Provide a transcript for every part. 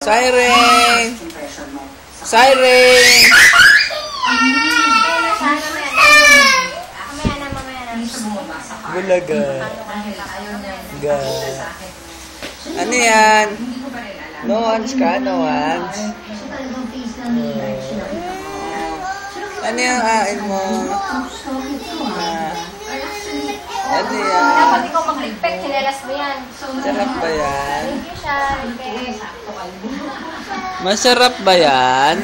Siren! Siren! Bulaga. Ga. Ano yan? Noans ka? Noans? Ano yung kain mo? Ano yan? Dapat ikaw mag-respect, sinelas mo yan. Sarap ba yan? Thank you, Sean. Masarap ba yan?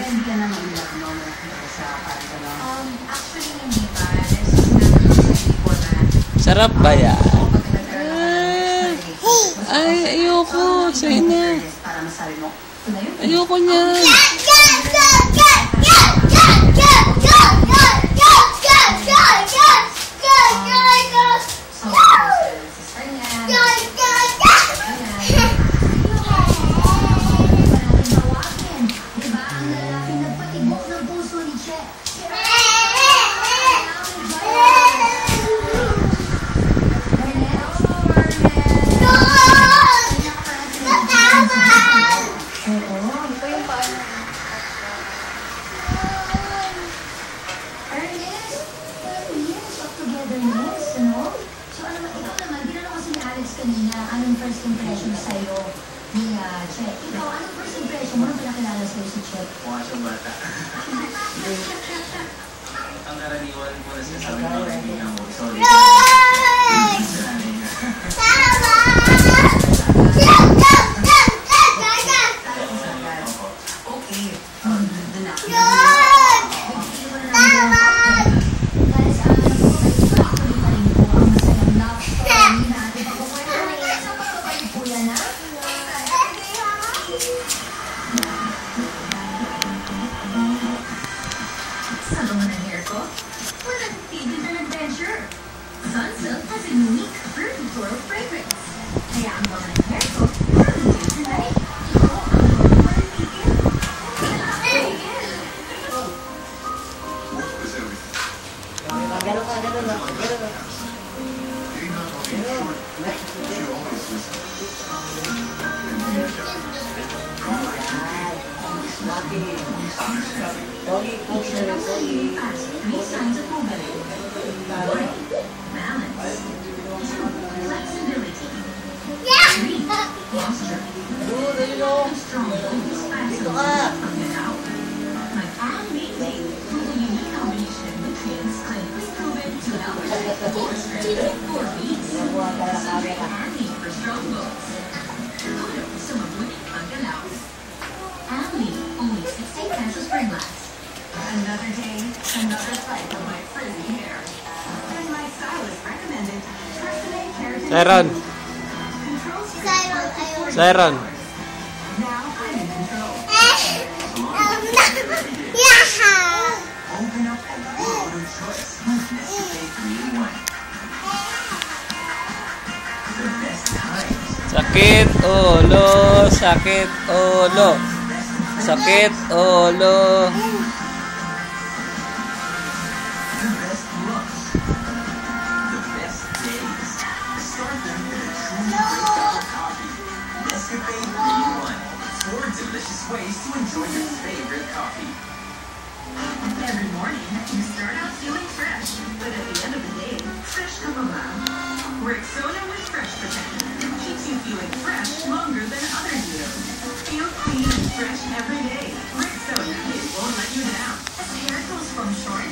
Sarap ba yan? Ay, ayoko. Sa'yo na. Ayoko niya. Anong first impression sa'yo ni Che? Ikaw, anong first impression mo nung pinakilala sa'yo si Che? Mukha siyang bata. Ang karaniwan ko na sinasabi ko sa kanya mo, sorry. Sunsilk has a unique fruity floral fragrance. Kaya ang mga ng hair ko, tonight, ito ang mga maripigil. Three signs of mobility. Balance. 2, flexibility. 3, posture. Strong bones, from the out. My amazing, with a unique combination of nutrients clinically proven to help protect the bone strength for weeks. Secret Army for strong bones. Tulong sa mabuting paggalaw. Amly, only 16 pesos per glass. Another day, another fight for my frizzy hair. And my stylist recommended Tresemme Hair Siren! Siren! Now I'm in control. Open up a world of choice. Nescafe 3-in-1. The best times. Sakit ulo! Sakit ulo! Sakit ulo! The best looks. The best days. Start them with a truly great cup of coffee. Nescafe 3-in-1. 4 delicious ways to enjoy your favorite coffee. Every morning, you start out feeling fresh, but at the end of the day, fresh come around. Rexona with Fresh Protection keeps you feeling fresh longer than others do. Feel clean and fresh every day. Rexona, it won't let you down. As hair goes from short